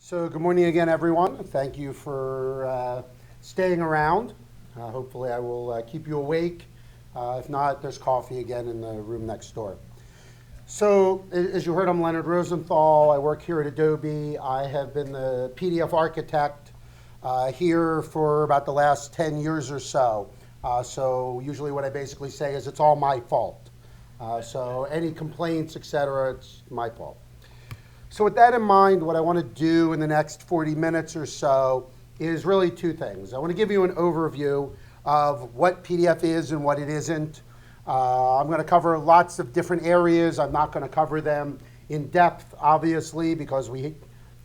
So good morning again, everyone. Thank you for staying around. Hopefully I will keep you awake. If not, there's coffee again in the room next door. So as you heard, I'm Leonard Rosenthol. I work here at Adobe. I have been the PDF architect here for about the last 10 years or so. So usually what I basically say is it's all my fault. So any complaints, etc., it's my fault. So with that in mind, what I want to do in the next 40 minutes or so is really two things. I want to give you an overview of what PDF is and what it isn't. I'm going to cover lots of different areas. I'm not going to cover them in depth, obviously, because we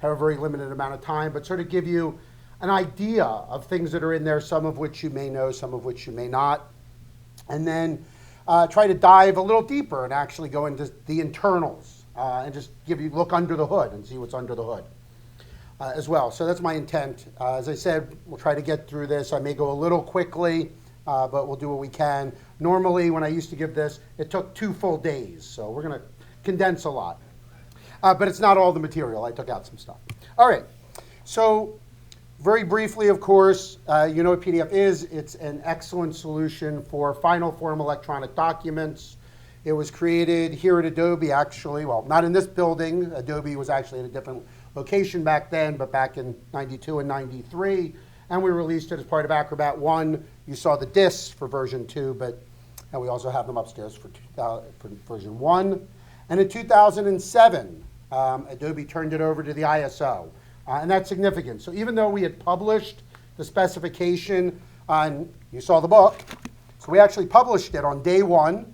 have a very limited amount of time, but sort of give you an idea of things that are in there, some of which you may know, some of which you may not. And then try to dive a little deeper and actually go into the internals. And just look under the hood and see what's under the hood as well. So that's my intent. As I said, we'll try to get through this. I may go a little quickly, but we'll do what we can. Normally, when I used to give this, it took 2 full days. So we're going to condense a lot. But it's not all the material. I took out some stuff. All right. So very briefly, of course, you know what PDF is. It's an excellent solution for final form electronic documents. It was created here at Adobe, actually. Well, not in this building. Adobe was actually in a different location back then, but back in 92 and 93. And we released it as part of Acrobat 1. You saw the discs for version 2, and we also have them upstairs for version 1. And in 2007, Adobe turned it over to the ISO. And that's significant. So even though we had published the specification, and you saw the book, so we actually published it on day 1.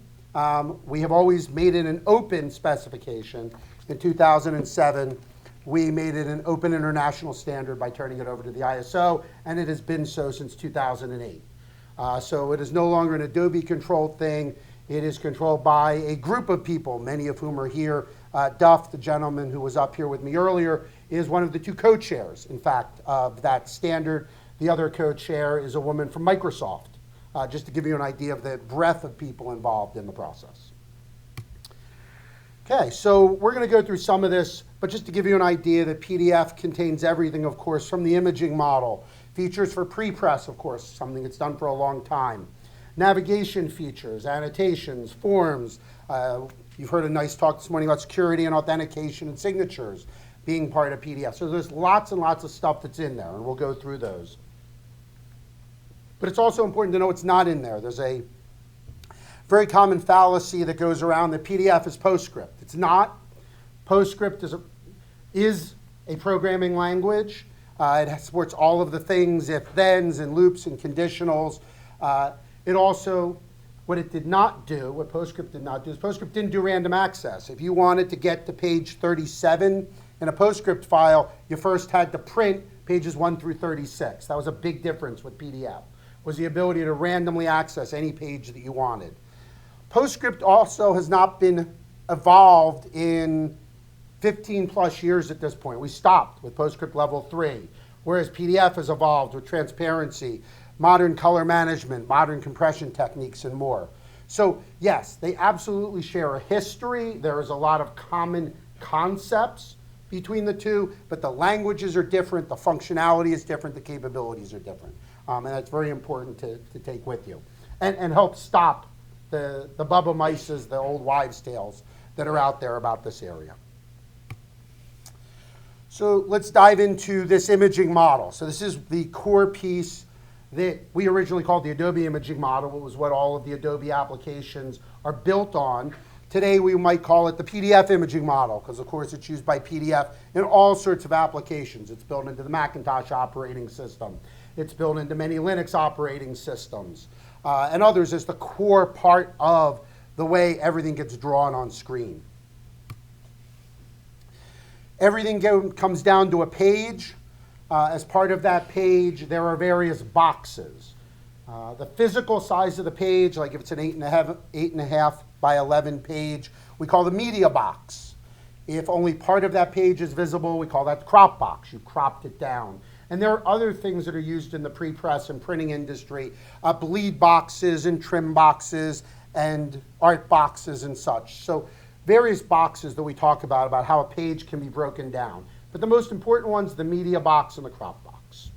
We have always made it an open specification. In 2007, we made it an open international standard by turning it over to the ISO, and it has been so since 2008. So it is no longer an Adobe-controlled thing. It is controlled by a group of people, many of whom are here. Duff, the gentleman who was up here with me earlier, is one of the 2 co-chairs, in fact, of that standard. The other co-chair is a woman from Microsoft. Just to give you an idea of the breadth of people involved in the process. Okay, so we're going to go through some of this, but just to give you an idea that PDF contains everything, of course, from the imaging model, features for pre-press, of course, something that's done for a long time, navigation features, annotations, forms. You've heard a nice talk this morning about security and authentication and signatures being part of PDF. So there's lots and lots of stuff that's in there, and we'll go through those. But it's also important to know what's not in there. There's a very common fallacy that goes around that PDF is PostScript. It's not. PostScript is a programming language. It supports all of the things, if-thens and loops and conditionals. It also, what it did not do, what PostScript did not do, is PostScript didn't do random access. If you wanted to get to page 37 in a PostScript file, you first had to print pages 1 through 36. That was a big difference with PDF. Was the ability to randomly access any page that you wanted. PostScript also has not been evolved in 15 plus years at this point. We stopped with PostScript level 3, whereas PDF has evolved with transparency, modern color management, modern compression techniques, and more. So yes, they absolutely share a history. There is a lot of common concepts between the two, but the languages are different, the functionality is different, the capabilities are different. And that's very important to take with you. And help stop the Bubba Mices, the old wives' tales that are out there about this area. So let's dive into this imaging model. So this is the core piece that we originally called the Adobe imaging model. It was what all of the Adobe applications are built on. Today we might call it the PDF imaging model because, of course, it's used by PDF in all sorts of applications. It's built into the Macintosh operating system. It's built into many Linux operating systems and others as the core part of the way everything gets drawn on screen. Everything comes down to a page. As part of that page, there are various boxes. The physical size of the page, like if it's an 8.5 by 11 page, we call the media box. If only part of that page is visible, we call that the crop box. You cropped it down. And there are other things that are used in the pre-press and printing industry, bleed boxes and trim boxes and art boxes and such. So various boxes that we talk about how a page can be broken down. But the most important ones, the media box and the crop box.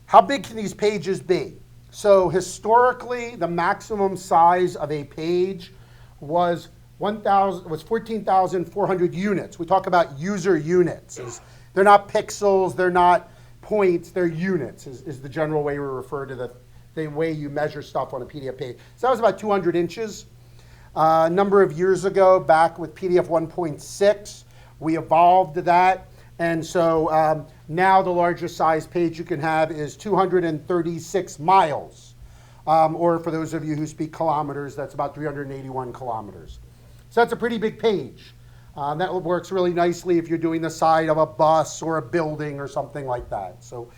How big can these pages be? So historically, the maximum size of a page was 14,400 units. We talk about user units. They're not pixels, they're not points, they're units is the general way we refer to the way you measure stuff on a PDF page. So that was about 200 inches. A number of years ago, back with PDF 1.6, we evolved that. And so now the largest size page you can have is 236 miles. Or for those of you who speak kilometers, that's about 381 kilometers. So that's a pretty big page. That works really nicely if you're doing the side of a bus or a building or something like that. So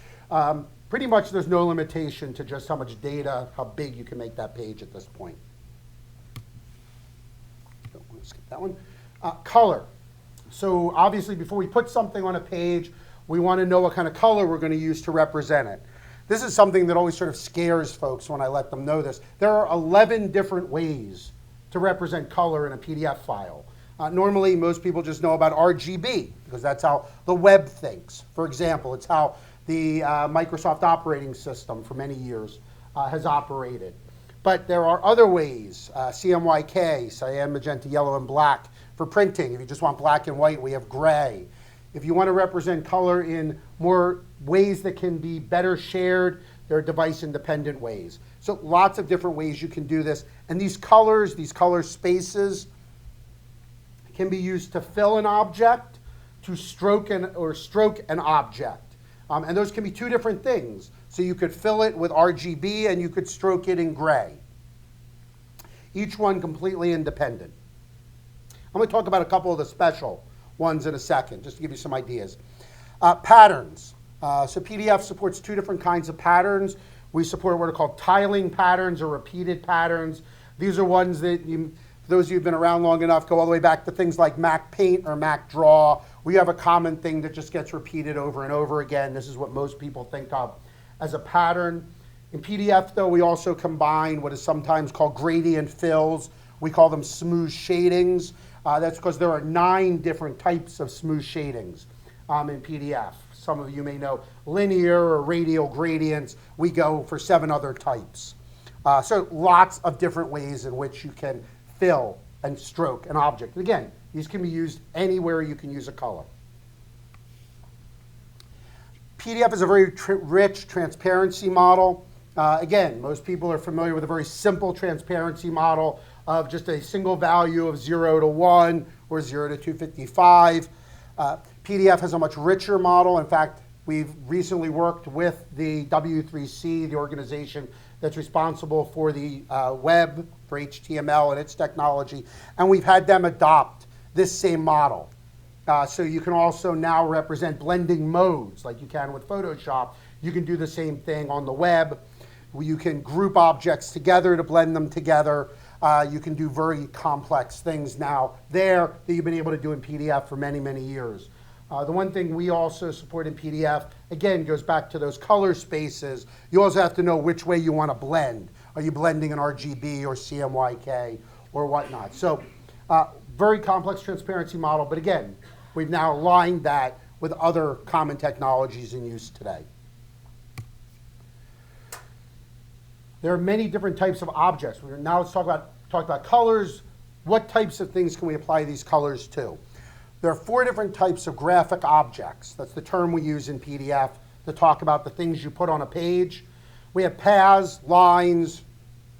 pretty much there's no limitation to just how much data, how big you can make that page at this point. Don't want to skip that one. Color. So obviously before we put something on a page, we want to know what kind of color we're going to use to represent it. This is something that always sort of scares folks when I let them know this. There are 11 different ways to represent color in a PDF file. Normally, most people just know about RGB because that's how the web thinks. For example, it's how the Microsoft operating system for many years has operated. But there are other ways, CMYK, cyan, magenta, yellow, and black for printing. If you just want black and white, we have gray. If you want to represent color in more ways that can be better shared, there are device-independent ways. So lots of different ways you can do this. And these color spaces, can be used to fill an object, to stroke an object. And those can be two different things. So you could fill it with RGB and you could stroke it in gray. Each one completely independent. I'm going to talk about a couple of the special ones in a second, just to give you some ideas. Patterns. So PDF supports two different kinds of patterns. We support what are called tiling patterns or repeated patterns. These are ones that those of you who've been around long enough go all the way back to things like Mac Paint or Mac Draw. We have a common thing that just gets repeated over and over again. This is what most people think of as a pattern. In PDF, though, we also combine what is sometimes called gradient fills. We call them smooth shadings. That's because there are 9 different types of smooth shadings in PDF. Some of you may know linear or radial gradients. We go for 7 other types. So lots of different ways in which you can fill and stroke an object. And again, these can be used anywhere you can use a color. PDF is a very rich transparency model. Again, most people are familiar with a very simple transparency model of just a single value of 0 to 1 or 0 to 255. PDF has a much richer model. In fact, we've recently worked with the W3C, the organization that's responsible for the web, for HTML and its technology, and we've had them adopt this same model. So you can also now represent blending modes like you can with Photoshop. You can do the same thing on the web. You can group objects together to blend them together. You can do very complex things now there that you've been able to do in PDF for many, many years. The one thing we also support in PDF, again, goes back to those color spaces. You also have to know which way you want to blend. Are you blending in RGB or CMYK or whatnot? So very complex transparency model, but again, we've now aligned that with other common technologies in use today. There are many different types of objects. Now let's talk about colors. What types of things can we apply these colors to? There are 4 different types of graphic objects. That's the term we use in PDF to talk about the things you put on a page. We have paths, lines,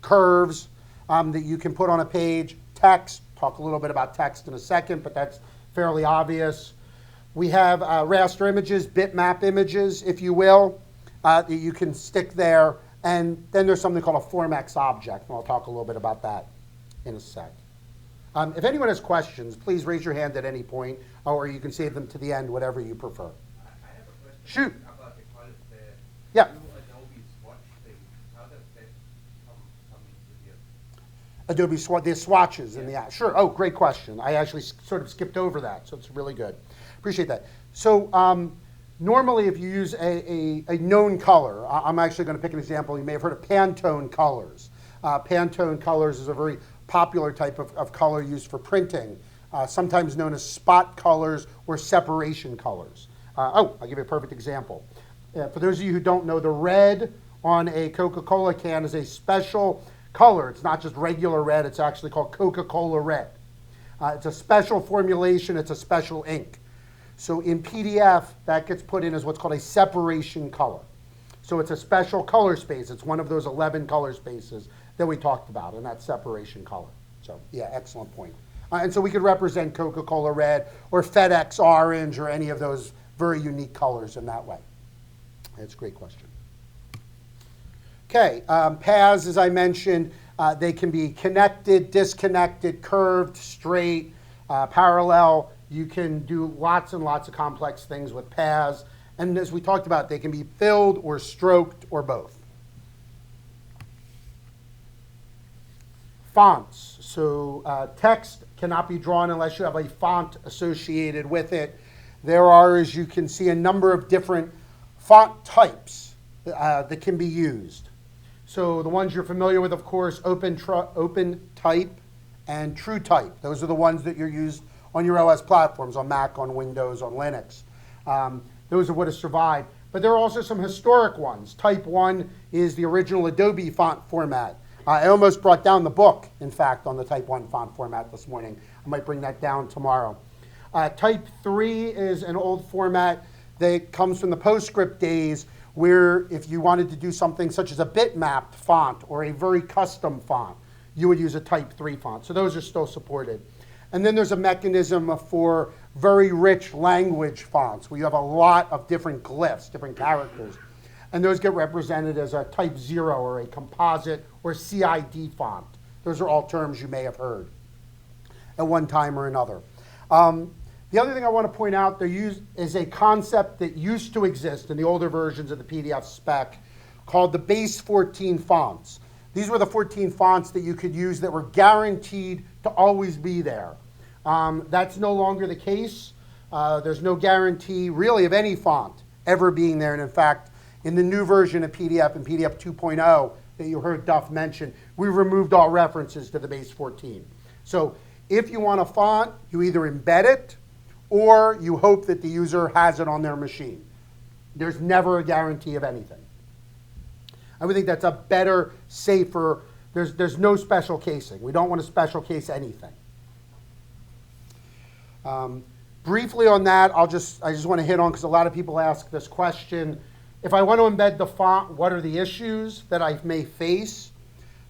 curves that you can put on a page. Text, talk a little bit about text in a second, but that's fairly obvious. We have raster images, bitmap images, if you will, that you can stick there. And then there's something called a FormX object, and I'll talk a little bit about that in a sec. If anyone has questions, please raise your hand at any point, or you can save them to the end, whatever you prefer. I have a question. Shoot. About the colors there. Yeah. Adobe swatch thing. How does that come into here? Adobe the swatches in the app. Sure. Oh, great question. I actually sort of skipped over that, so it's really good. Appreciate that. So normally, if you use a known color, I'm actually going to pick an example. You may have heard of Pantone colors. Pantone colors is a very popular type of color used for printing sometimes known as spot colors or separation colors. I'll give you a perfect example. For those of you who don't know, the red on a Coca-Cola can is a special color. It's not just regular red, it's actually called Coca-Cola red. It's a special formulation, it's a special ink. So in PDF, that gets put in as what's called a separation color. So it's a special color space. It's one of those 11 color spaces that we talked about, and that's separation color. So yeah, excellent point. And so we could represent Coca-Cola red or FedEx orange or any of those very unique colors in that way. That's a great question. Okay, paths, as I mentioned, they can be connected, disconnected, curved, straight, parallel. You can do lots and lots of complex things with paths. And as we talked about, they can be filled or stroked or both. Fonts. So text cannot be drawn unless you have a font associated with it. There are, as you can see, a number of different font types that can be used. So the ones you're familiar with, of course, Open Type and True Type. Those are the ones that you're used on your OS platforms, on Mac, on Windows, on Linux. Those are what have survived. But there are also some historic ones. Type 1 is the original Adobe font format. I almost brought down the book, in fact, on the Type 1 font format this morning. I might bring that down tomorrow. Type 3 is an old format that comes from the PostScript days, where if you wanted to do something such as a bitmapped font or a very custom font, you would use a Type 3 font. So those are still supported. And then there's a mechanism for very rich language fonts, where you have a lot of different glyphs, different characters. And those get represented as a Type 0 or a composite or CID font. Those are all terms you may have heard at one time or another. The other thing I want to point out, there is a concept that used to exist in the older versions of the PDF spec called the base 14 fonts. These were the 14 fonts that you could use that were guaranteed to always be there. That's no longer the case. There's no guarantee really of any font ever being there. And in fact, in the new version of PDF and PDF 2.0 that you heard Duff mention, we removed all references to the base 14. So if you want a font, you either embed it or you hope that the user has it on their machine. There's never a guarantee of anything. I would think that's a better, safer, there's no special casing. We don't want to special case anything. Briefly on that, I just want to hit on, because a lot of people ask this question, if I want to embed the font, what are the issues that I may face?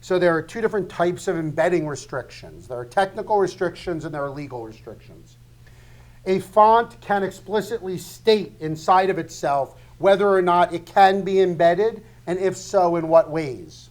So there are two different types of embedding restrictions. There are technical restrictions and there are legal restrictions. A font can explicitly state inside of itself whether or not it can be embedded, and if so, in what ways.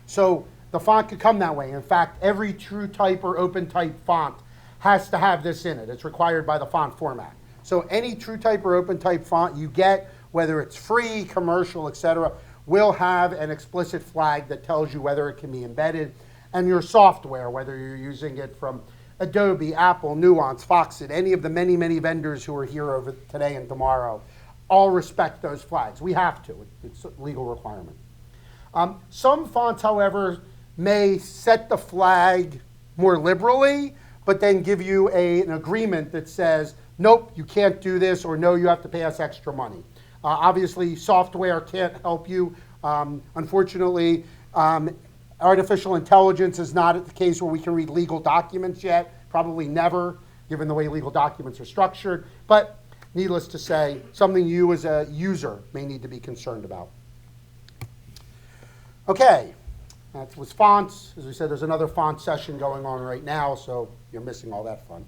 So the font could come that way. In fact, every True Type or Open Type font has to have this in it. It's required by the font format. So any True Type or Open Type font you get, whether it's free, commercial, etc., will have an explicit flag that tells you whether it can be embedded. And your software, whether you're using it from Adobe, Apple, Nuance, Foxit, any of the many, many vendors who are here over today and tomorrow, all respect those flags. We have to. It's a legal requirement. Some fonts, however, may set the flag more liberally, but then give you an agreement that says, nope, you can't do this, or no, you have to pay us extra money. Obviously, software can't help you. Unfortunately, artificial intelligence is not at the case where we can read legal documents yet, probably never, given the way legal documents are structured. But needless to say, something you as a user may need to be concerned about. Okay, that was fonts. As we said, there's another font session going on right now, so you're missing all that fun.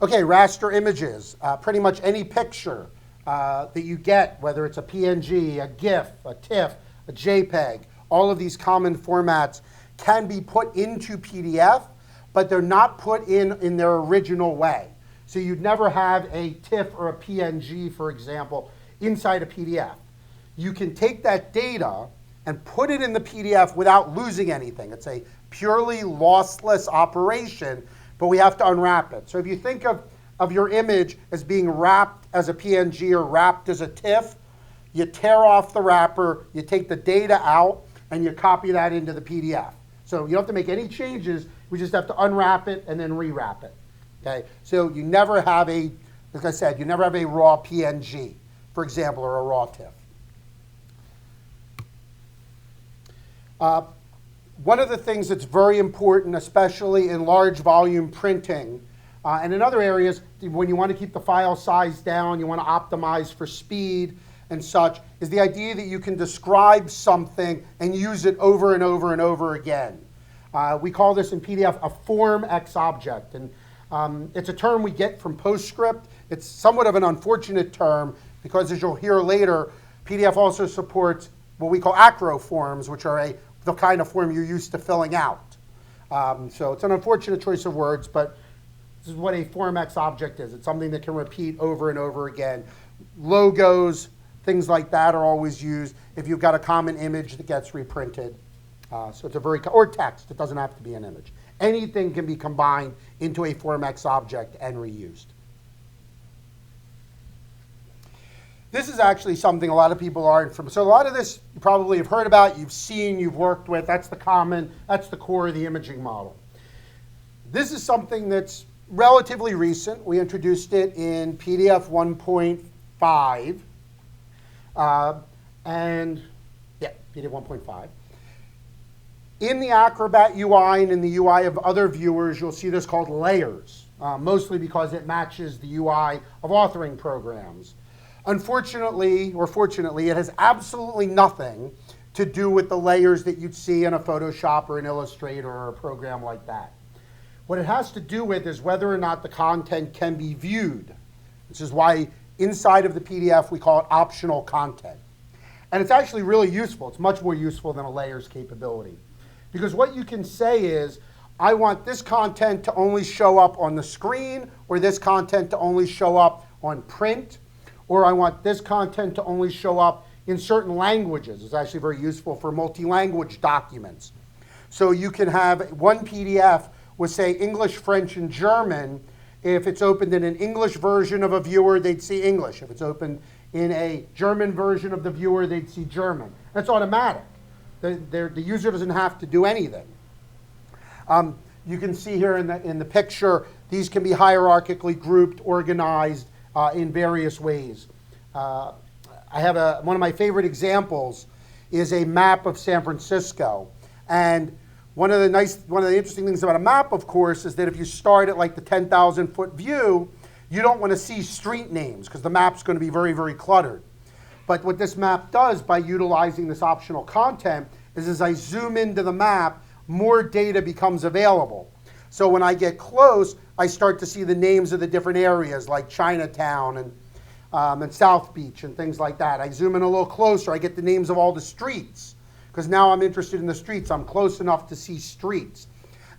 Okay, raster images. Pretty much any picture that you get, whether it's a PNG, a GIF, a TIFF, a JPEG, all of these common formats can be put into PDF, but they're not put in their original way. So you'd never have a TIFF or a PNG, for example, inside a PDF. You can take that data and put it in the PDF without losing anything. It's a purely lossless operation, but we have to unwrap it. So if you think of your image as being wrapped as a PNG or wrapped as a TIFF, you tear off the wrapper, you take the data out, and you copy that into the PDF. So you don't have to make any changes, we just have to unwrap it and then rewrap it. Okay, so you never have a, like I said, you never have a raw PNG, for example, or a raw TIFF. One of the things that's very important, especially in large volume printing, and in other areas, when you want to keep the file size down, you want to optimize for speed and such, is the idea that you can describe something and use it over and over and over again. We call this in PDF a form X object, and it's a term we get from PostScript. It's somewhat of an unfortunate term because, as you'll hear later, PDF also supports what we call acro forms, which are the kind of form you're used to filling out. So it's an unfortunate choice of words, but this is what a form X object is. It's something that can repeat over and over again. Logos, things like that are always used if you've got a common image that gets reprinted. So it's a or text, it doesn't have to be an image. Anything can be combined into a form X object and reused. This is actually something a lot of people aren't familiar. So a lot of this you probably have heard about, you've seen, you've worked with. That's the core of the imaging model. This is something that's relatively recent. We introduced it in PDF 1.5. PDF 1.5. In the Acrobat UI and in the UI of other viewers, you'll see this called layers, mostly because it matches the UI of authoring programs. Unfortunately, or fortunately, it has absolutely nothing to do with the layers that you'd see in a Photoshop or an Illustrator or a program like that. What it has to do with is whether or not the content can be viewed, which is why inside of the PDF we call it optional content. And it's actually really useful. It's much more useful than a layers capability. Because what you can say is, I want this content to only show up on the screen, or this content to only show up on print, or I want this content to only show up in certain languages. It's actually very useful for multi-language documents. So you can have one PDF with, say, English, French, and German. If it's opened in an English version of a viewer, they'd see English. If it's opened in a German version of the viewer, they'd see German. That's automatic. The user doesn't have to do anything. You can see here in the picture, these can be hierarchically grouped, organized in various ways. I have one of my favorite examples is a map of San Francisco. And one of the interesting things about a map, of course, is that if you start at like the 10,000 foot view, you don't want to see street names because the map's going to be very, very cluttered. But what this map does by utilizing this optional content is as I zoom into the map, more data becomes available. So when I get close, I start to see the names of the different areas like Chinatown and South Beach and things like that. I zoom in a little closer, I get the names of all the streets because now I'm interested in the streets. I'm close enough to see streets.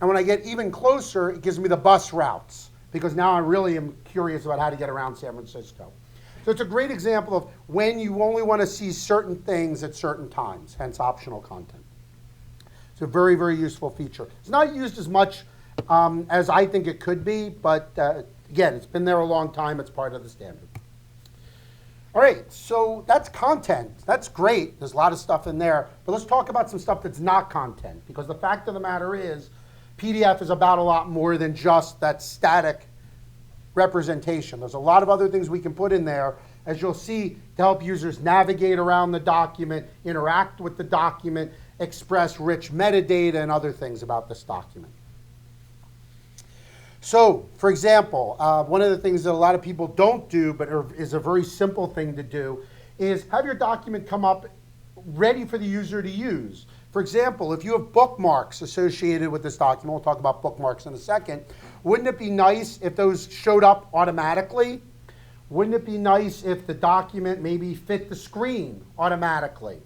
And when I get even closer, it gives me the bus routes because now I really am curious about how to get around San Francisco. So it's a great example of when you only want to see certain things at certain times, hence optional content. It's a very, very useful feature. It's not used as much as I think it could be, but again, it's been there a long time. It's part of the standard. All right, so that's content. That's great. There's a lot of stuff in there. But let's talk about some stuff that's not content, because the fact of the matter is PDF is about a lot more than just that static representation. There's a lot of other things we can put in there, as you'll see, to help users navigate around the document, interact with the document, express rich metadata and other things about this document. So, for example, one of the things that a lot of people don't do, but is a very simple thing to do, is have your document come up ready for the user to use. For example, if you have bookmarks associated with this document, we'll talk about bookmarks in a second, wouldn't it be nice if those showed up automatically? Wouldn't it be nice if the document maybe fit the screen automatically?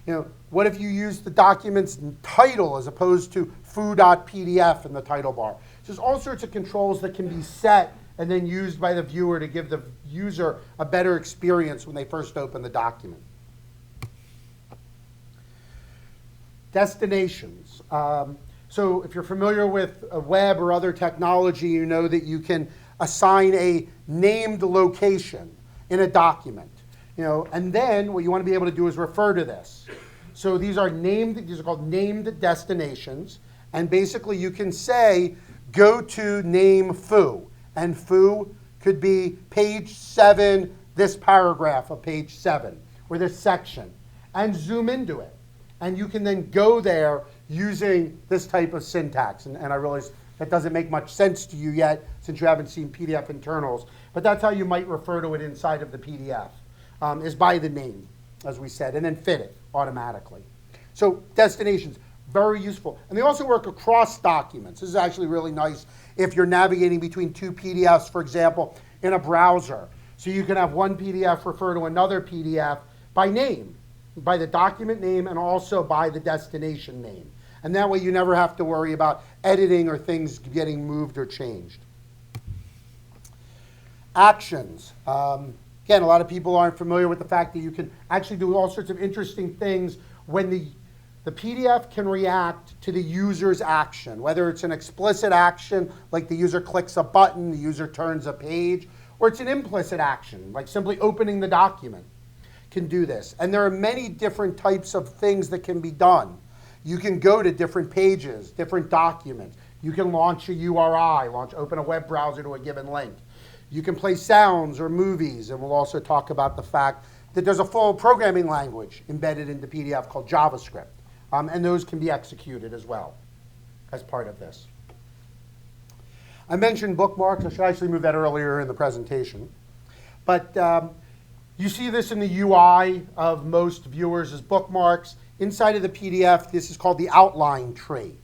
You know, what if you use the document's title as opposed to foo.pdf in the title bar? So there's all sorts of controls that can be set and then used by the viewer to give the user a better experience when they first open the document. Destinations. So if you're familiar with a web or other technology, you know that you can assign a named location in a document. You know, and then what you want to be able to do is refer to this. So these are called named destinations, and basically you can say, go to name foo, and foo could be page 7, this paragraph of page 7, or this section, and zoom into it. And you can then go there using this type of syntax. And I realize that doesn't make much sense to you yet since you haven't seen PDF internals. But that's how you might refer to it inside of the PDF, is by the name, as we said, and then fit it automatically. So destinations, very useful. And they also work across documents. This is actually really nice if you're navigating between two PDFs, for example, in a browser. So you can have one PDF refer to another PDF by name, by the document name, and also by the destination name. And that way you never have to worry about editing or things getting moved or changed. Actions. Again, a lot of people aren't familiar with the fact that you can actually do all sorts of interesting things when the PDF can react to the user's action, whether it's an explicit action, like the user clicks a button, the user turns a page, or it's an implicit action, like simply opening the document can do this. And there are many different types of things that can be done. You can go to different pages, different documents. You can launch a URI, open a web browser to a given link. You can play sounds or movies, and we'll also talk about the fact that there's a full programming language embedded into PDF called JavaScript, and those can be executed as well as part of this. I mentioned bookmarks. I should actually move that earlier in the presentation. But you see this in the UI of most viewers as bookmarks. Inside of the PDF, this is called the outline tree.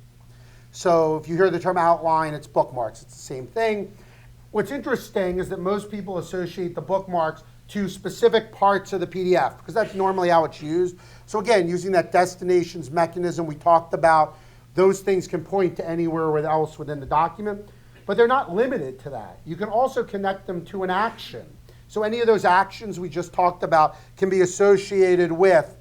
So if you hear the term outline, it's bookmarks. It's the same thing. What's interesting is that most people associate the bookmarks to specific parts of the PDF, because that's normally how it's used. So again, using that destinations mechanism we talked about, those things can point to anywhere else within the document. But they're not limited to that. You can also connect them to an action. So any of those actions we just talked about can be associated with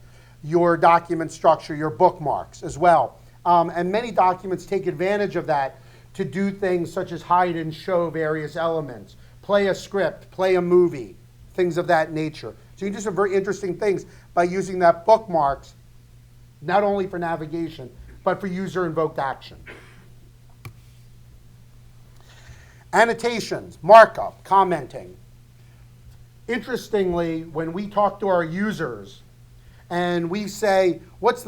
your document structure, your bookmarks as well. And many documents take advantage of that to do things such as hide and show various elements, play a script, play a movie, things of that nature. So you can do some very interesting things by using that bookmarks, not only for navigation, but for user-invoked action. Annotations, markup, commenting. Interestingly, when we talk to our users and we say, what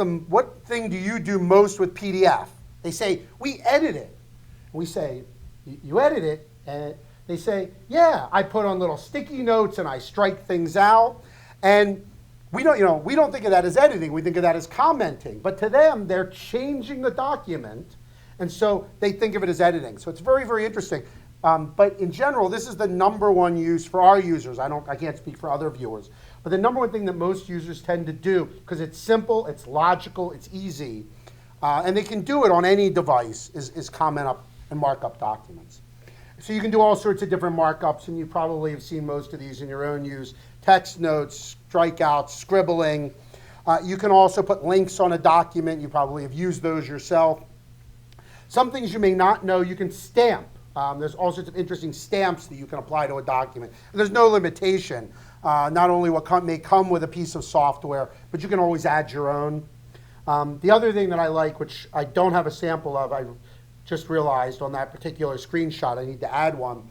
thing do you do most with PDF? They say, we edit it. We say, you edit it? And they say, yeah, I put on little sticky notes and I strike things out. And we don't think of that as editing. We think of that as commenting. But to them, they're changing the document. And so they think of it as editing. So it's very, very interesting. But in general, this is the #1 use for our users. I can't speak for other viewers. But the #1 thing that most users tend to do, because it's simple, it's logical, it's easy, and they can do it on any device, is comment up and mark up documents. So you can do all sorts of different markups, and you probably have seen most of these in your own use. Text notes, strikeouts, scribbling. You can also put links on a document. You probably have used those yourself. Some things you may not know, you can stamp. There's all sorts of interesting stamps that you can apply to a document. And there's no limitation, not only what may come with a piece of software, but you can always add your own. The other thing that I like, which I don't have a sample of, I just realized on that particular screenshot, I need to add one,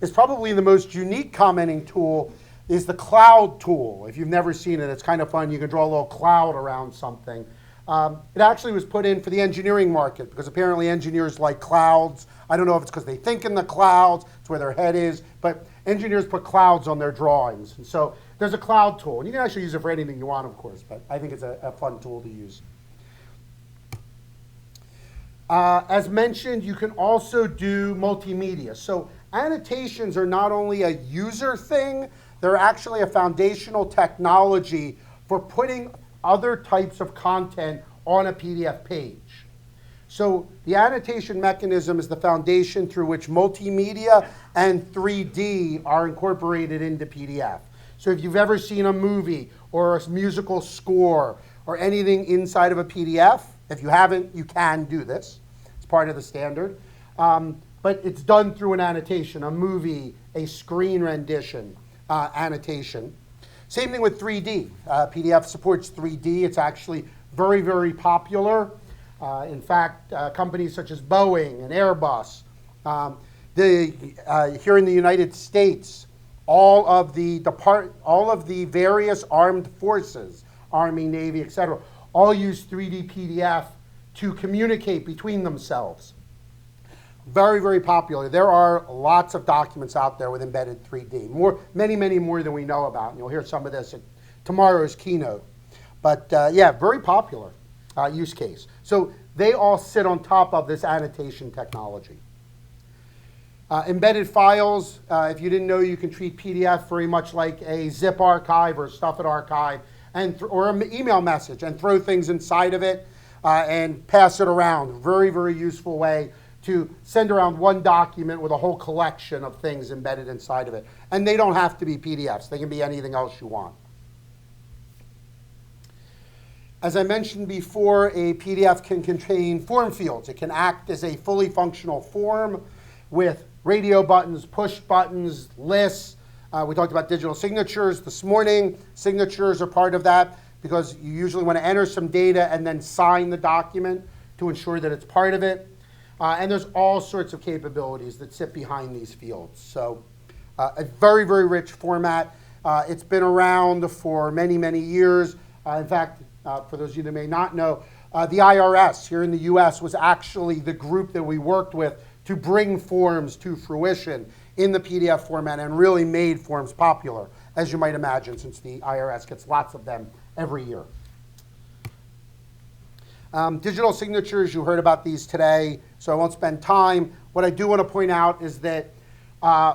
is probably the most unique commenting tool is the cloud tool. If you've never seen it, it's kind of fun. You can draw a little cloud around something. It actually was put in for the engineering market because apparently engineers like clouds. I don't know if it's because they think in the clouds, it's where their head is, but engineers put clouds on their drawings. And so there's a cloud tool. And you can actually use it for anything you want, of course, but I think it's a fun tool to use. As mentioned, you can also do multimedia. So annotations are not only a user thing, they're actually a foundational technology for putting other types of content on a PDF page. So the annotation mechanism is the foundation through which multimedia and 3D are incorporated into PDF. So if you've ever seen a movie or a musical score or anything inside of a PDF, if you haven't, you can do this. It's part of the standard. But it's done through an annotation, a movie, a screen rendition, annotation. Same thing with 3D. PDF supports 3D. It's actually very, very popular. In fact, companies such as Boeing and Airbus Here in the United States, all of the various armed forces, Army, Navy, etc., all use 3D PDF to communicate between themselves. Very, very popular. There are lots of documents out there with embedded 3D, many, many more than we know about. And you'll hear some of this at tomorrow's keynote. But yeah, very popular use case. So they all sit on top of this annotation technology. Embedded files, if you didn't know, you can treat PDF very much like a zip archive or a stuff it archive, or an email message, and throw things inside of it and pass it around. Very, very useful way to send around one document with a whole collection of things embedded inside of it. And they don't have to be PDFs. They can be anything else you want. As I mentioned before, a PDF can contain form fields. It can act as a fully functional form with radio buttons, push buttons, lists. We talked about digital signatures this morning. Signatures are part of that because you usually want to enter some data and then sign the document to ensure that it's part of it. And there's all sorts of capabilities that sit behind these fields. So a very, very rich format. It's been around for many, many years. In fact, for those of you that may not know, the IRS here in the US was actually the group that we worked with to bring forms to fruition in the PDF format and really made forms popular, as you might imagine, since the IRS gets lots of them every year. Digital signatures, you heard about these today, so I won't spend time. What I do want to point out is that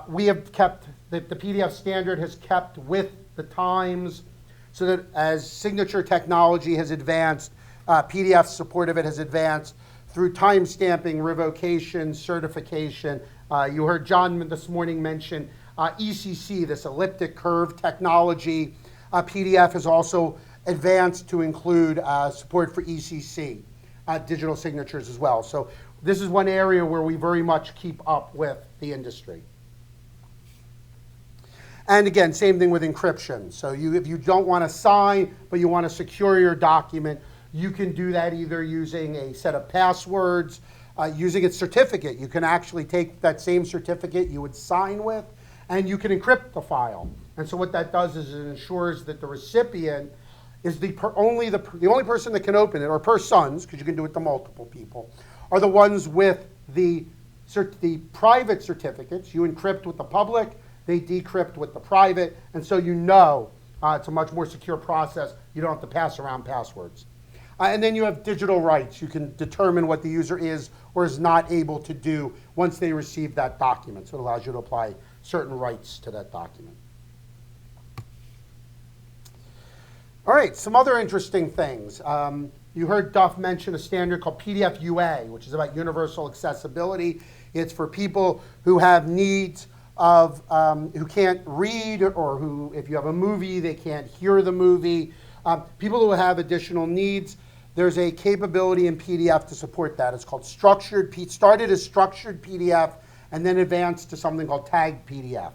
we have kept, the PDF standard has kept with the times, so that as signature technology has advanced, PDF support of it has advanced through timestamping, revocation, certification. You heard John this morning mention ECC, this elliptic curve technology. PDF has also advanced to include support for ECC, digital signatures as well. So this is one area where we very much keep up with the industry. And again, same thing with encryption. So if you don't want to sign, but you want to secure your document, you can do that either using a set of passwords, using a certificate. You can actually take that same certificate you would sign with, and you can encrypt the file. And so what that does is it ensures that the recipient is the only person that can open it, or persons, because you can do it to multiple people, are the ones with the private certificates. You encrypt with the public, they decrypt with the private, and so you know it's a much more secure process. You don't have to pass around passwords. And then you have digital rights. You can determine what the user is or is not able to do once they receive that document. So it allows you to apply certain rights to that document. All right, some other interesting things. You heard Duff mention a standard called PDFUA, which is about universal accessibility. It's for people who have needs of, who can't read, or who, if you have a movie, they can't hear the movie. People who have additional needs, there's a capability in PDF to support that. It's called started as structured PDF and then advanced to something called tagged PDF.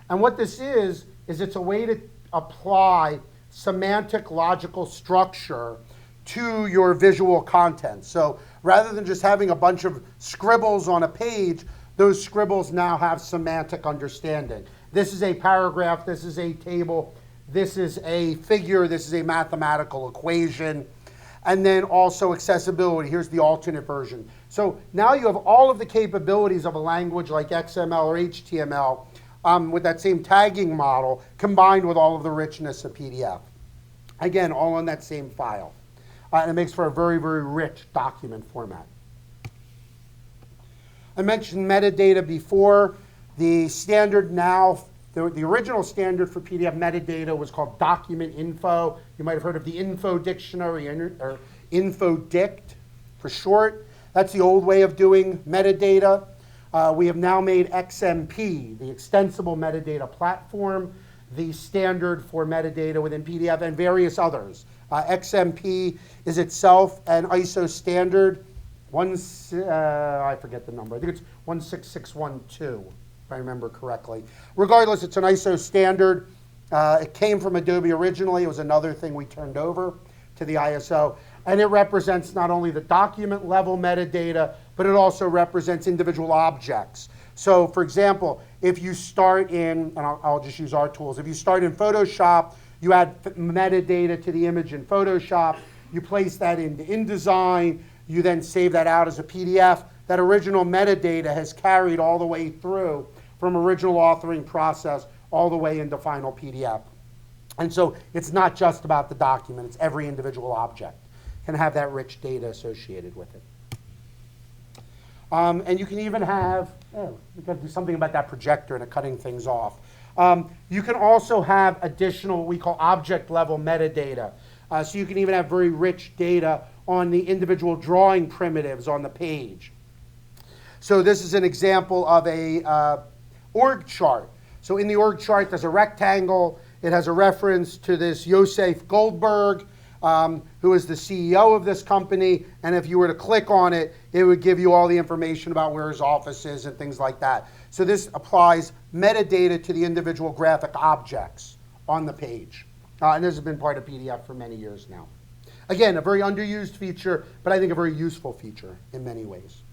And what this is it's a way to apply semantic logical structure to your visual content. So rather than just having a bunch of scribbles on a page, those scribbles now have semantic understanding. This is a paragraph, this is a table, this is a figure, this is a mathematical equation, and then also accessibility. Here's the alternate version. So now you have all of the capabilities of a language like XML or HTML with that same tagging model combined with all of the richness of PDF. Again, all in that same file. And it makes for a very, very rich document format. I mentioned metadata before. The standard now, the original standard for PDF metadata was called document info. You might have heard of the info dictionary, or info dict for short. That's the old way of doing metadata. We have now made XMP, the extensible metadata platform, the standard for metadata within PDF, and various others. XMP is itself an ISO standard. I forget the number. I think it's 16612, if I remember correctly. Regardless, it's an ISO standard. It came from Adobe originally. It was another thing we turned over to the ISO. And it represents not only the document level metadata, but it also represents individual objects. So for example, if you start in, and I'll just use our tools, if you start in Photoshop, you add metadata to the image in Photoshop, you place that into InDesign, you then save that out as a PDF. That original metadata has carried all the way through from original authoring process all the way into final PDF. And so it's not just about the document, it's every individual object can have that rich data associated with it. And you can even have, we've got to do something about that projector and cutting things off. You can also have additional, what we call object level metadata. So you can even have very rich data on the individual drawing primitives on the page. So this is an example of a org chart. So in the org chart, there's a rectangle. It has a reference to this Yosef Goldberg, who is the CEO of this company. And if you were to click on it, it would give you all the information about where his office is and things like that. So this applies metadata to the individual graphic objects on the page. And this has been part of PDF for many years now. Again, a very underused feature, but I think a very useful feature in many ways.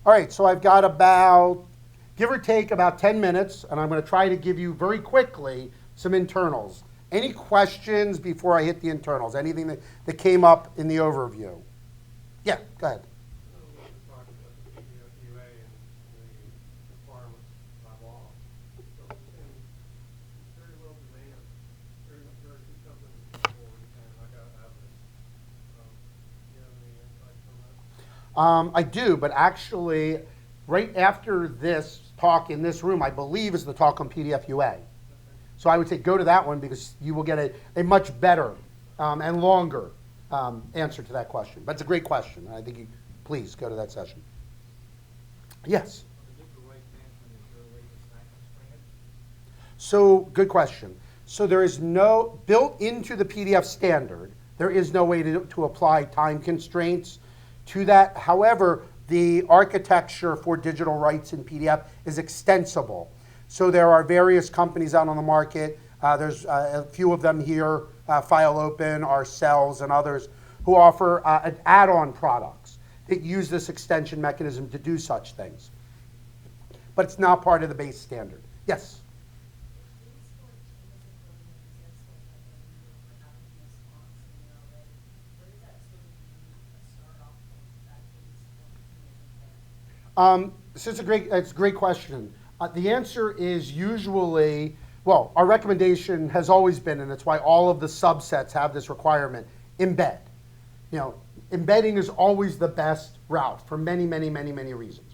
All right, so I've got about, give or take, about 10 minutes, and I'm going to try to give you very quickly some internals. Any questions before I hit the internals? Anything that came up in the overview? Yeah, go ahead. We talked about the PDFUA and the requirements by law. So it's in very low demand. Very few companies for and I got out of it. Do you have any insights on that? I do, but actually, right after this talk in this room, I believe is the talk on PDFUA. So I would say go to that one because you will get a much better and longer answer to that question. But it's a great question. I think you please go to that session. Yes? So good question. So there is no, built into the PDF standard, there is no way to apply time constraints to that. However, the architecture for digital rights in PDF is extensible. So there are various companies out on the market. There's a few of them here, File Open, ourselves, and others, who offer add-on products that use this extension mechanism to do such things. But it's not part of the base standard. Yes? So it's a great question. The answer is usually, well, our recommendation has always been, and it's why all of the subsets have this requirement, embed. You know, embedding is always the best route for many, many, many, many reasons.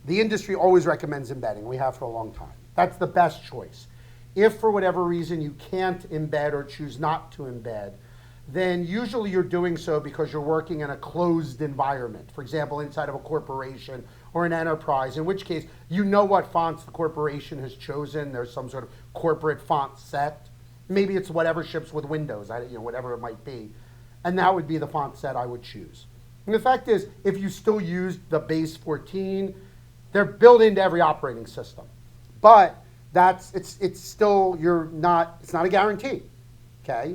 The industry always recommends embedding. We have for a long time. That's the best choice. If for whatever reason you can't embed or choose not to embed, then usually you're doing so because you're working in a closed environment. For example, inside of a corporation or an enterprise, in which case you know what fonts the corporation has chosen. There's some sort of corporate font set. Maybe it's whatever ships with Windows, whatever it might be. And that would be the font set I would choose. And the fact is, if you still used the base 14, they're built into every operating system. But it's still, it's not a guarantee, okay?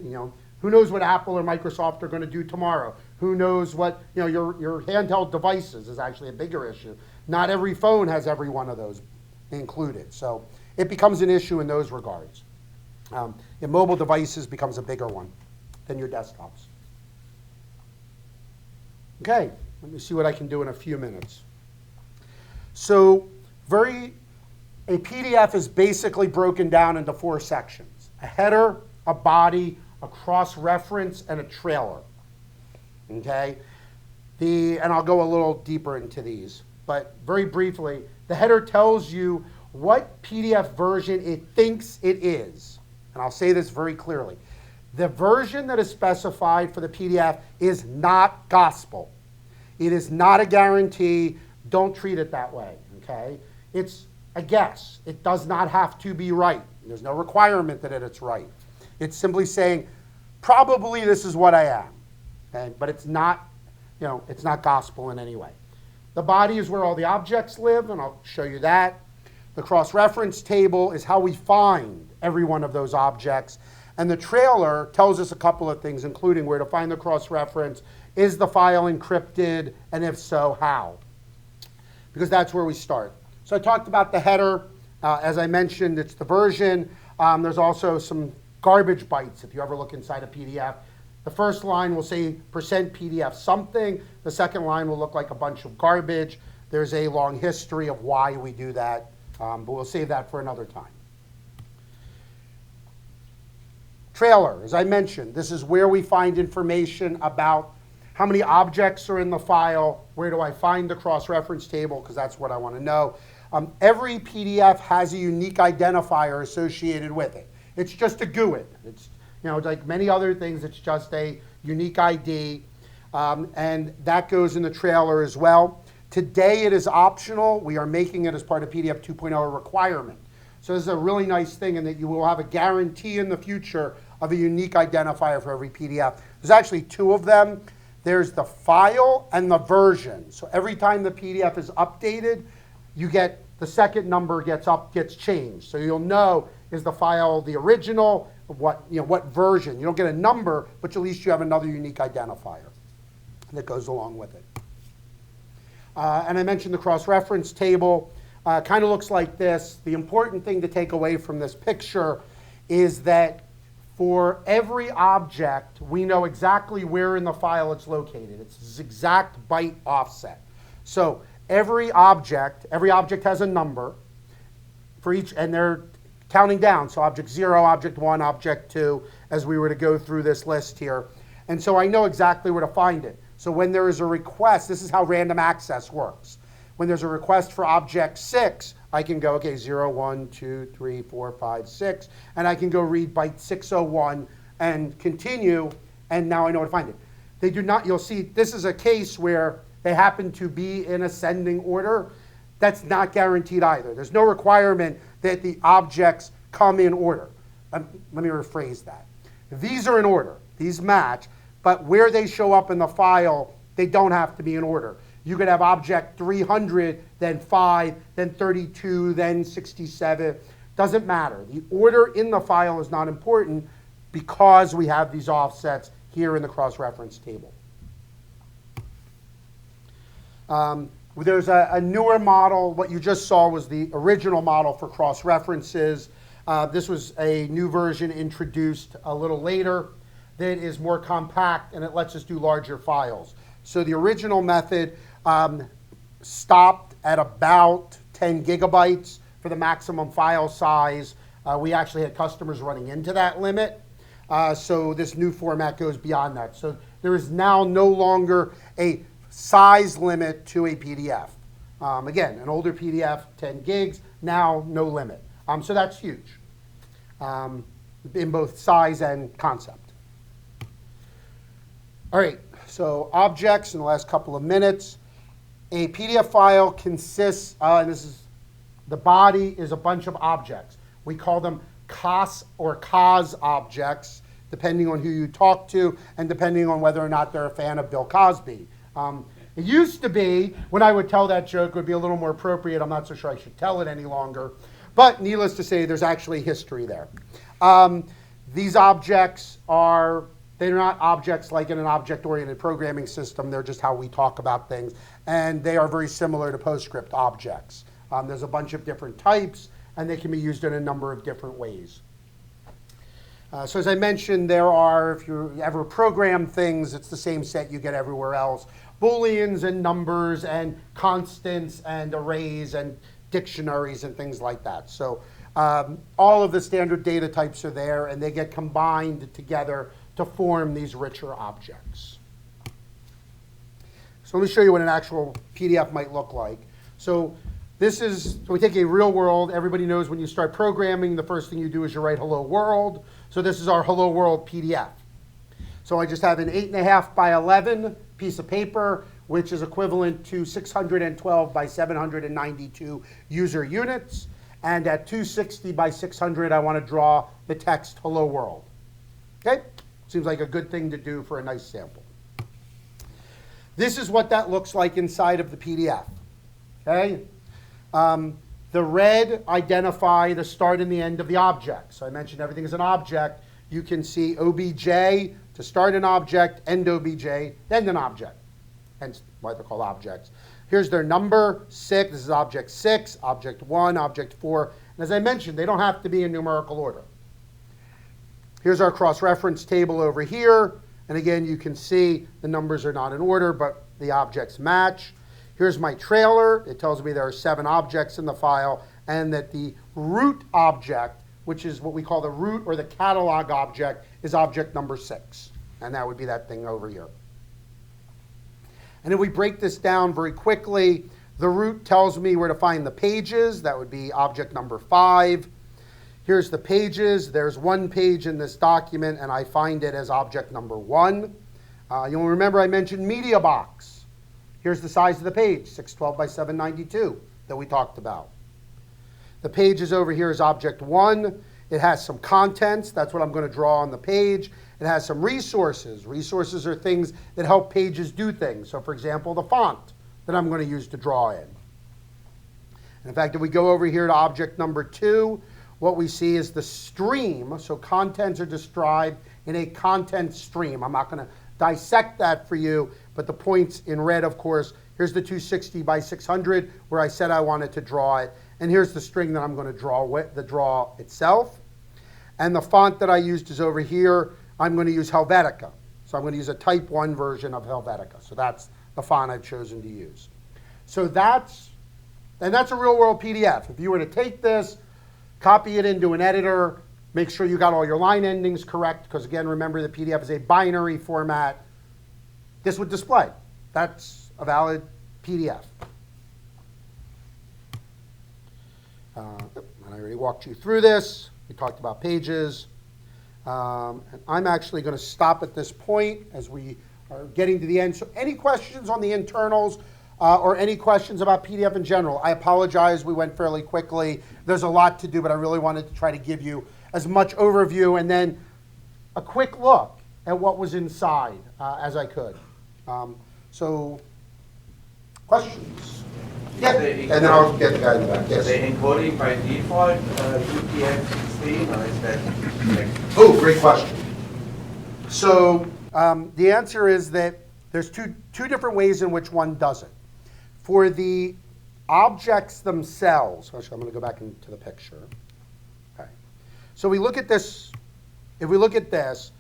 Who knows what Apple or Microsoft are going to do tomorrow? Who knows what, your handheld devices is actually a bigger issue. Not every phone has every one of those included. So it becomes an issue in those regards. In mobile devices becomes a bigger one than your desktops. Okay, let me see what I can do in a few minutes. So a PDF is basically broken down into 4 sections: a header, a body, a cross-reference, and a trailer. Okay? And I'll go a little deeper into these, but very briefly, the header tells you what PDF version it thinks it is. And I'll say this very clearly. The version that is specified for the PDF is not gospel. It is not a guarantee. Don't treat it that way, okay? It's a guess. It does not have to be right. There's no requirement that it's right. It's simply saying, probably this is what I am, okay? But it's not, it's not gospel in any way. The body is where all the objects live, and I'll show you that. The cross-reference table is how we find every one of those objects. And the trailer tells us a couple of things, including where to find the cross-reference, is the file encrypted, and if so, how. because that's where we start. So I talked about the header. As I mentioned, it's the version. There's also some garbage bytes if you ever look inside a PDF. The first line will say %PDF something. The second line will look like a bunch of garbage. There's a long history of why we do that, but we'll save that for another time. Trailer, as I mentioned, this is where we find information about how many objects are in the file, where do I find the cross-reference table, because that's what I want to know. Every PDF has a unique identifier associated with it. It's just a GUID. It's, like many other things, it's just a unique ID, and that goes in the trailer as well. Today it is optional. We are making it as part of PDF 2.0 requirement. So this is a really nice thing in that you will have a guarantee in the future of a unique identifier for every PDF. There's actually two of them. There's the file and the version. So every time the PDF is updated, you get the second number gets changed. So you'll know, is the file the original, what version. You don't get a number, but at least you have another unique identifier that goes along with it. And I mentioned the cross-reference table. Kind of looks like this. The important thing to take away from this picture is that for every object, we know exactly where in the file it's located. It's this exact byte offset. So every object has a number for each, and they're counting down. So object 0, object 1, object 2, as we were to go through this list here. And so I know exactly where to find it. So when there is a request, this is how random access works. When there's a request for object 6, I can go, okay, 0, 1, 2, 3, 4, 5, 6, and I can go read byte 601 and continue, and now I know where to find it. They do not, you'll see, this is a case where they happen to be in ascending order. That's not guaranteed either. There's no requirement that the objects come in order. Let me rephrase that. These are in order. These match, but where they show up in the file, they don't have to be in order. You could have object 300, then 5, then 32, then 67. Doesn't matter. The order in the file is not important because we have these offsets here in the cross-reference table. There's a newer model. What you just saw was the original model for cross-references. This was a new version introduced a little later that is more compact, and it lets us do larger files. So the original method stopped at about 10 gigabytes for the maximum file size. We actually had customers running into that limit. So this new format goes beyond that. So there is now no longer a size limit to a PDF. Again, an older PDF, 10 gigs, now no limit. So that's huge in both size and concept. All right, so objects in the last couple of minutes. A PDF file consists, and this is, the body is a bunch of objects. We call them COS or COS objects, depending on who you talk to and depending on whether or not they're a fan of Bill Cosby. It used to be, when I would tell that joke, it would be a little more appropriate. I'm not so sure I should tell it any longer. But needless to say, there's actually history there. These objects are, they're not objects like in an object-oriented programming system. They're just how we talk about things. And they are very similar to PostScript objects. There's a bunch of different types, and they can be used in a number of different ways. So as I mentioned, there are, if you ever program things, it's the same set you get everywhere else. Booleans and numbers and constants and arrays and dictionaries and things like that. So all of the standard data types are there, and they get combined together to form these richer objects. So let me show you what an actual PDF might look like. So this is, so we take a real world. Everybody knows when you start programming, the first thing you do is you write hello world. So this is our hello world PDF. So I just have an 8.5 by 11 piece of paper, which is equivalent to 612 by 792 user units. And at 260 by 600, I want to draw the text hello world. Okay? Seems like a good thing to do for a nice sample. This is what that looks like inside of the PDF. Okay? The red identify the start and the end of the object. So I mentioned everything is an object. You can see OBJ to start an object, end OBJ, then an object. Hence why they're called objects. Here's their number, 6. This is object 6, object 1, object 4. And as I mentioned, they don't have to be in numerical order. Here's our cross-reference table over here. And again, you can see the numbers are not in order, but the objects match. Here's my trailer. It tells me there are 7 objects in the file, and that the root object, which is what we call the root or the catalog object, is object number 6. And that would be that thing over here. And if we break this down very quickly, the root tells me where to find the pages. That would be object number 5. Here's the pages. There's 1 page in this document, and I find it as object number 1. You'll remember I mentioned media box. Here's the size of the page, 612 by 792 that we talked about. The pages over here is object 1. It has some contents. That's what I'm going to draw on the page. It has some resources. Resources are things that help pages do things. So, for example, the font that I'm going to use to draw in. And in fact, if we go over here to object number 2, what we see is the stream. So contents are described in a content stream. I'm not going to dissect that for you, but the points in red, of course, here's the 260 by 600 where I said I wanted to draw it. And here's the string that I'm going to draw with the draw itself. And the font that I used is over here. I'm going to use Helvetica. So I'm going to use a type 1 version of Helvetica. So that's the font I've chosen to use. So that's a real world PDF. If you were to take this, copy it into an editor, make sure you got all your line endings correct, because again, remember the PDF is a binary format. This would display. That's a valid PDF. And I already walked you through this. We talked about pages. And I'm actually going to stop at this point as we are getting to the end. So any questions on the internals or any questions about PDF in general? I apologize, we went fairly quickly. There's a lot to do, but I really wanted to try to give you as much overview and then a quick look at what was inside as I could. So, questions? Yeah, and then I'll get the guy in the back. Yes. Are they encoding by default UTF-16, or is that? Oh, great question. So the answer is that there's two different ways in which one does it. For the objects themselves, actually I'm going to go back into the picture. Okay. So we look at this. If we look at this,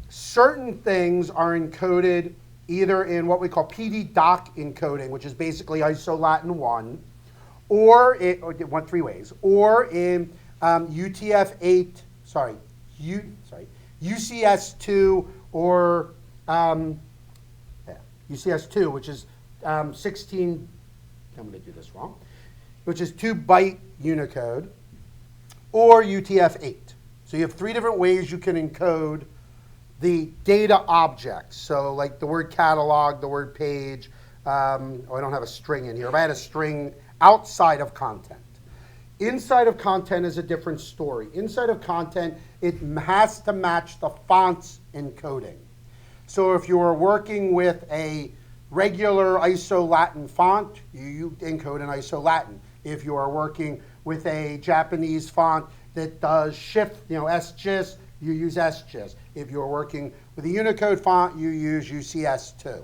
certain things are encoded either in what we call PDDoc encoding, which is basically ISO-Latin 1, or three ways, or in UCS2 or UCS2, which is 16. I'm going to do this wrong, which is 2-byte Unicode, or UTF-8. So you have 3 different ways you can encode the data objects. So like the word catalog, the word page. I don't have a string in here. If I had a string outside of content. Inside of content is a different story. Inside of content, it has to match the font's encoding. So if you are working with a regular ISO-Latin font, you encode in ISO-Latin. If you are working with a Japanese font that does shift, SGIS, you use SGIS. If you're working with a Unicode font, you use UCS2.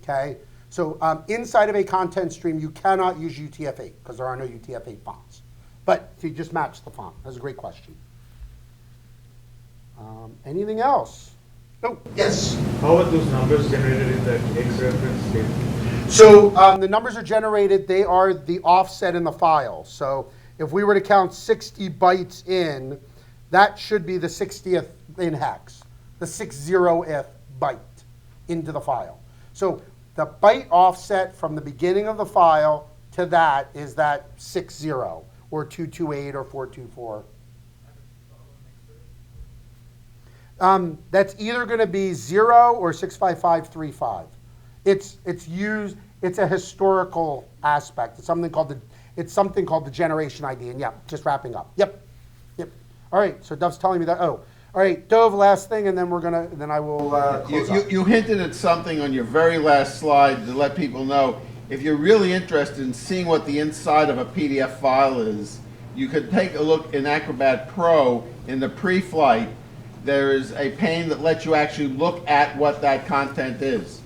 Okay? So inside of a content stream, you cannot use UTF-8 because there are no UTF-8 fonts. But you just match the font. That's a great question. Anything else? Oh, yes? How are those numbers generated in the X-reference statement? So the numbers are generated. They are the offset in the file. So if we were to count 60 bytes in, that should be the 60th in hex, the 60th byte into the file. So the byte offset from the beginning of the file to that is that 60 or 228 or 424. That's either going to be 0 or 65535. It's a historical aspect. It's something called the generation ID. And yeah, just wrapping up. Yep. All right, so Dove's telling me that. Oh, all right, Dove, last thing, and then I will close up. You hinted at something on your very last slide to let people know. If you're really interested in seeing what the inside of a PDF file is, you could take a look in Acrobat Pro in the pre-flight. There is a pane that lets you actually look at what that content is.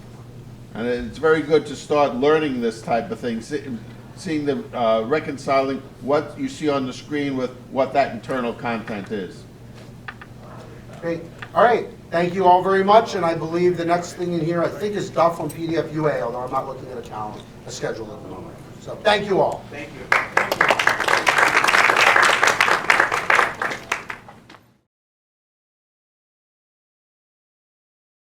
And it's very good to start learning this type of thing, seeing the reconciling what you see on the screen with what that internal content is. Great. All right. Thank you all very much. And I believe the next thing in here, I think, is Duff on PDFUA, although I'm not looking at a schedule at the moment. So thank you all. Thank you.